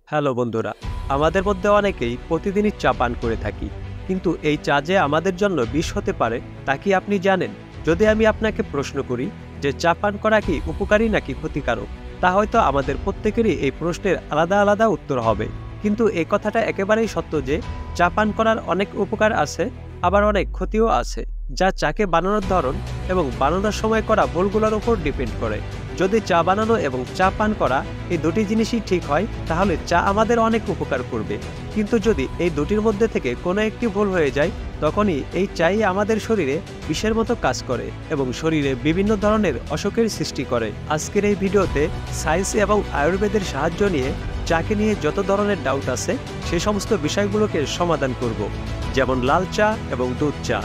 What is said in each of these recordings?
Hello বন্ধুরা, আমাদের মধ্যে অনেকেই প্রতিদিনই চা পান করে থাকি। কিন্তু এই চা যে আমাদের জন্য বিষ হতে পারে তা কি আপনি জানেন? যদি আমি আপনাকে প্রশ্ন করি যে চা পান করা কি উপকারী নাকি ক্ষতিকারক, তা হয়তো আমাদের প্রত্যেকেরই এই প্রশ্নের আলাদা আলাদা উত্তর হবে। কিন্তু এই কথাটা একেবারেই সত্য যে চা পান করার অনেক উপকার আছে, আবার অনেক ক্ষতিও আছে, যা চাকে বানানোর ধরন এবং বানানোর সময় করা ভুলগুলোর উপর ডিপেন্ড করে। যদি চা বানানো এবং চা পান করা এই দুটি জিনিসই ঠিক হয় তাহলে চা আমাদের অনেক উপকার করবে। কিন্তু যদি এই দুটির মধ্যে থেকে কোনো একটি ভুল হয়ে যায়, তখনই এই চাই আমাদের শরীরে বিষের মতো কাজ করে এবং শরীরে বিভিন্ন ধরনের অসুখের সৃষ্টি করে। আজকের এই ভিডিওতে সায়েন্স এবং আয়ুর্বেদের সাহায্য নিয়ে চাকে নিয়ে যত ধরনের ডাউট আছে সে সমস্ত বিষয়গুলোকে সমাধান করব। যেমন লাল চা এবং দুধ চা,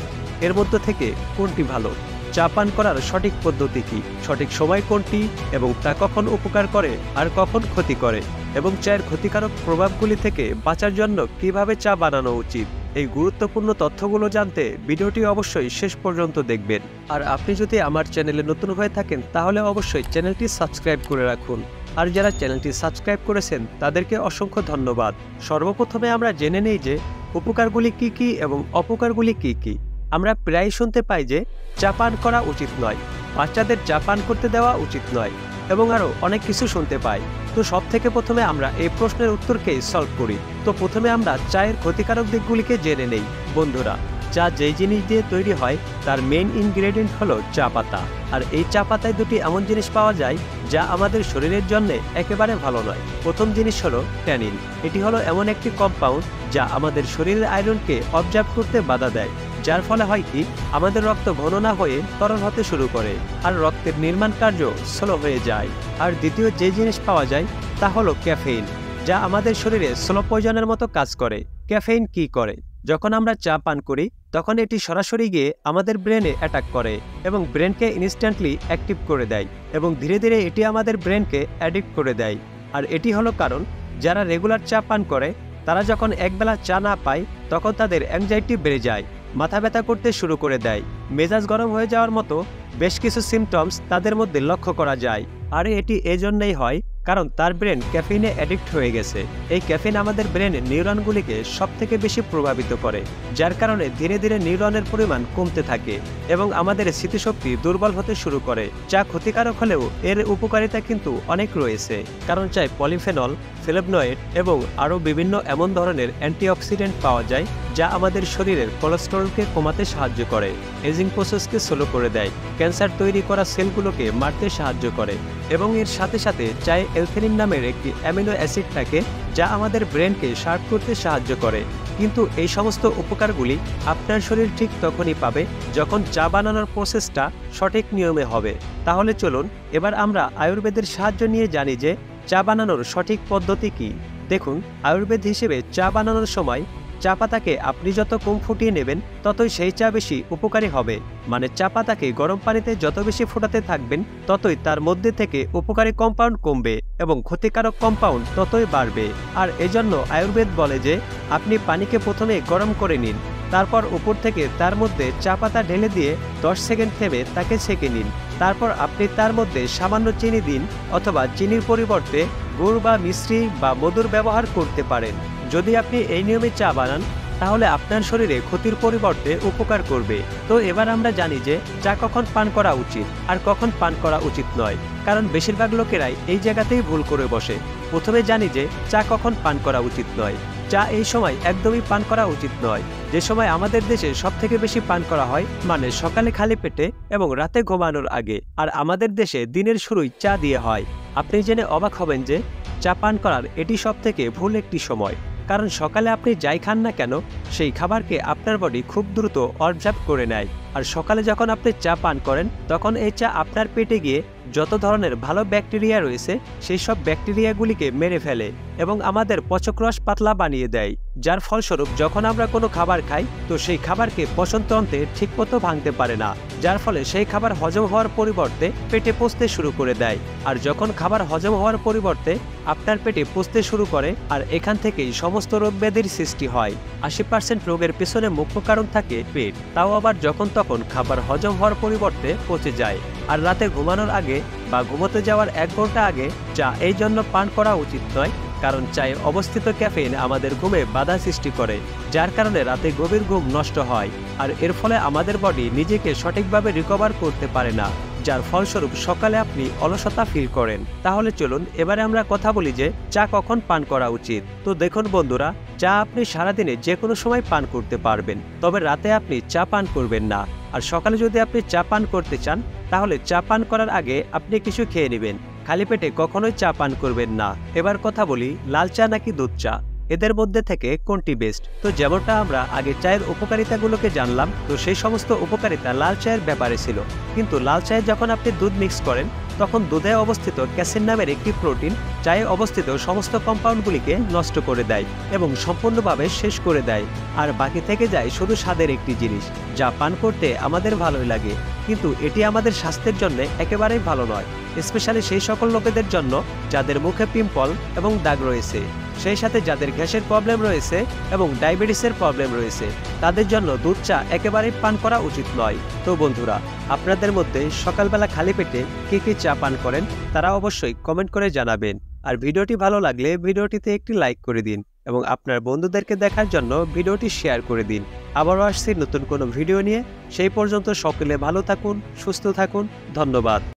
এর মধ্যে থেকে কোনটি ভালো, চা পান করার সঠিক পদ্ধতি কি, সঠিক সময় কোনটি এবং তা কখন উপকার করে আর কখন ক্ষতি করে, এবং চায়ের ক্ষতিকারক প্রভাবগুলি থেকে বাঁচার জন্য কিভাবে চা বানানো উচিত। এই গুরুত্বপূর্ণ তথ্যগুলো জানতে ভিডিওটি অবশ্যই শেষ পর্যন্ত দেখবেন। আর আপনি যদি আমার চ্যানেলে নতুন হয়ে থাকেন তাহলে অবশ্যই চ্যানেলটি সাবস্ক্রাইব করে রাখুন। আর যারা চ্যানেলটি সাবস্ক্রাইব করেছেন তাদেরকে অসংখ্য ধন্যবাদ। সর্বপ্রথমে আমরা জেনে নেই যে উপকারগুলি কি কি এবং অপকারগুলি কি কি। আমরা প্রায় শুনতে পাই যে চা পান করা উচিত নয়, বাচ্চাদের চা পান করতে দেওয়া উচিত নয়, এবং আরও অনেক কিছু শুনতে পাই। তো সব থেকে প্রথমে আমরা এই প্রশ্নের উত্তরকেই সলভ করি। তো প্রথমে আমরা চায়ের ক্ষতিকারক দিকগুলিকে জেনে নেই। বন্ধুরা, চা যেই জিনিস দিয়ে তৈরি হয় তার মেইন ইনগ্রেডিয়েন্ট হলো চা পাতা। আর এই চা পাতায় দুটি এমন জিনিস পাওয়া যায় যা আমাদের শরীরের জন্য একেবারে ভালো নয়। প্রথম জিনিস হলো ট্যানিন। এটি হলো এমন একটি কম্পাউন্ড যা আমাদের শরীরের আয়রনকে অবজার্ভ করতে বাধা দেয়, যার ফলে হয় কি আমাদের রক্ত ঘন না হয়ে তরল হতে শুরু করে আর রক্তের নির্মাণ কার্য স্লো হয়ে যায়। আর দ্বিতীয় যে জিনিস পাওয়া যায় তা হলো ক্যাফেইন, যা আমাদের শরীরে স্লো পয়জনের মতো কাজ করে। ক্যাফেইন কি করে? যখন আমরা চা পান করি তখন এটি সরাসরি গিয়ে আমাদের ব্রেনে অ্যাটাক করে এবং ব্রেনকে ইনস্ট্যান্টলি অ্যাক্টিভ করে দেয় এবং ধীরে ধীরে এটি আমাদের ব্রেনকে অ্যাডিক্ট করে দেয়। আর এটি হলো কারণ যারা রেগুলার চা পান করে তারা যখন একবেলা চা না পায় তখন তাদের অ্যাংজাইটি বেড়ে যায়, মাথা ব্যথা করতে শুরু করে দেয়, মেজাজ গরম হয়ে যাওয়ার মতো বেশ কিছু সিমটমস তাদের মধ্যে লক্ষ্য করা যায়। আর এটি এজন্যই হয় কারণ তার ব্রেন ক্যাফিনে অ্যাডিক্ট হয়ে গেছে। এই ক্যাফিন আমাদের ব্রেনের নিউরনগুলিকে সবথেকে বেশি প্রভাবিত করে, যার কারণে ধীরে ধীরে নিউরনের পরিমাণ কমতে থাকে এবং আমাদের স্মৃতিশক্তি দুর্বল হতে শুরু করে। চা ক্ষতিকারক হলেও এর উপকারিতা কিন্তু অনেক রয়েছে, কারণ চায় পলিফেনল, ফ্লেভনয়েড এবং আরও বিভিন্ন এমন ধরনের অ্যান্টিঅক্সিডেন্ট পাওয়া যায় যা আমাদের শরীরের কোলেস্টেরলকে কমাতে সাহায্য করে, এজিং প্রসেসকে স্লো করে দেয়, ক্যান্সার তৈরি করা সেলগুলোকে মারতে সাহায্য করে এবং এর সাথে সাথে চায়ে অ্যালথেনিন নামের একটি অ্যামিনো অ্যাসিড থাকে যা আমাদের ব্রেনকে শার্প করতে সাহায্য করে। কিন্তু এই সমস্ত উপকারগুলি আপনার শরীর ঠিক তখনই পাবে যখন চা বানানোর প্রসেসটা সঠিক নিয়মে হবে। তাহলে চলুন এবার আমরা আয়ুর্বেদের সাহায্য নিয়ে জানি যে চা বানানোর সঠিক পদ্ধতি কি। দেখুন, আয়ুর্বেদ হিসেবে চা বানানোর সময় চা পাতাকে আপনি যত কম ফুটিয়ে নেবেন ততই সেই চা বেশি উপকারী হবে। মানে চা পাতাকে গরম পানিতে যত বেশি ফোটাতে থাকবেন ততই তার মধ্যে থেকে উপকারী কম্পাউন্ড কমবে এবং ক্ষতিকারক কম্পাউন্ড ততই বাড়বে। আর এজন্য আয়ুর্বেদ বলে যে আপনি পানিকে প্রথমে গরম করে নিন, তারপর উপর থেকে তার মধ্যে চা পাতা ঢেলে দিয়ে 10 সেকেন্ড থেমে তাকে ছেঁকে নিন। তারপর আপনি তার মধ্যে সামান্য চিনি দিন, অথবা চিনির পরিবর্তে গুড় বা মিশ্রি বা মধুর ব্যবহার করতে পারেন। যদি আপনি এই নিয়মে চা বানান তাহলে আপনার শরীরে ক্ষতির পরিবর্তে উপকার করবে। তো এবার আমরা জানি যে চা কখন পান করা উচিত আর কখন পান করা উচিত নয়, কারণ বেশিরভাগ লোকেরাই এই জায়গাতেই ভুল করে বসে। প্রথমে জানি যে চা কখন পান করা উচিত নয়। চা এই সময় একদমই পান করা উচিত নয়, যে সময় আমাদের দেশে সবথেকে বেশি পান করা হয়, মানে সকালে খালি পেটে এবং রাতে ঘুমানোর আগে। আর আমাদের দেশে দিনের শুরুই চা দিয়ে হয়। আপনি জেনে অবাক হবেন যে চা পান করার এটি সবথেকে ভুল একটি সময়, কারণ সকালে আপনি যাই খান না কেন সেই খাবারকে আপনার বডি খুব দ্রুত অবজার্ভ করে নেয়। আর সকালে যখন আপনি চা পান করেন তখন এই চা আপনার পেটে গিয়ে যত ধরনের ভালো ব্যাকটেরিয়া রয়েছে সেই সব ব্যাকটেরিয়াগুলিকে মেরে ফেলে এবং আমাদের পচকরস পাতলা বানিয়ে দেয়, যার ফলস্বরূপ যখন আমরা কোনো খাবার খাই তো সেই খাবারকে পচনতন্ত্রে ঠিকমতো ভাঙতে পারে না, যার ফলে সেই খাবার হজম হওয়ার পরিবর্তে পেটে পচতে শুরু করে দেয়। আর যখন খাবার হজম হওয়ার পরিবর্তে আপনার পেটে পচতে শুরু করে, আর এখান থেকেই সমস্ত রোগ ব্যাধির সৃষ্টি হয়। 80% রোগের পেছনে মুখ্য কারণ থাকে পেট, তাও আবার যখন তখন খাবার হজম হওয়ার পরিবর্তে পচে যায়। আর রাতে ঘুমানোর আগে বা ঘুমোতে যাওয়ার 1 ঘন্টা আগে চা এই জন্য পান করা উচিত নয়, কারণ চায়ে অবস্থিত ক্যাফেইন আমাদের ঘুমে বাধা সৃষ্টি করে, যার কারণে রাতে গভীর ঘুম নষ্ট হয়, আর এর ফলে আমাদের বডি নিজেকে সঠিকভাবে রিকভার করতে পারে না, যার ফলস্বরূপ সকালে আপনি অলসতা ফিল করেন। তাহলে চলুন এবারে আমরা কথা বলি যে চা কখন পান করা উচিত। তো দেখুন বন্ধুরা, চা আপনি সারাদিনে যে কোনো সময় পান করতে পারবেন, তবে রাতে আপনি চা পান করবেন না। আর সকালে যদি আপনি চা পান করতে চান, তাহলে চা পান করার আগে আপনি কিছু খেয়ে নেবেন। খালি পেটে কখনোই চা পান করবেন না। এবার কথা বলি লাল চা নাকি দুধ চা, এদের মধ্যে থেকে কোনটি বেস্ট। তো যেমনটা আমরা আগে চায়ের উপকারিতাগুলোকে জানলাম, তো সেই সমস্ত উপকারিতা লাল চায়ের ব্যাপারে ছিল। কিন্তু লাল চায়ে যখন আপনি দুধ মিক্স করেন, তখন দুধে অবস্থিত ক্যাসিন নামের একটি প্রোটিন চায়ে অবস্থিত সমস্ত কম্পাউন্ডগুলিকে নষ্ট করে দেয় এবং সম্পূর্ণভাবে শেষ করে দেয়। আর বাকি থেকে যায় শুধু স্বাদের একটি জিনিস, যা পান করতে আমাদের ভালোই লাগে, কিন্তু এটি আমাদের স্বাস্থ্যের জন্য একেবারেই ভালো নয়, স্পেশালি সেই সকল লোকেদের জন্য যাদের মুখে পিম্পল এবং দাগ রয়েছে, সেই সাথে যাদের গ্যাসের প্রবলেম রয়েছে এবং ডায়াবেটিসের প্রবলেম রয়েছে, তাদের জন্য দুধ চা একেবারেই পান করা উচিত নয়। তো বন্ধুরা, আপনাদের মধ্যে সকালবেলা খালি পেটে কে কে চা পান করেন তারা অবশ্যই কমেন্ট করে জানাবেন। আর ভিডিওটি ভালো লাগলে ভিডিওটিতে একটি লাইক করে দিন এবং আপনার বন্ধুদেরকে দেখার জন্য ভিডিওটি শেয়ার করে দিন। আবারও আসছি নতুন কোনো ভিডিও নিয়ে। সেই পর্যন্ত সকলে ভালো থাকুন, সুস্থ থাকুন। ধন্যবাদ।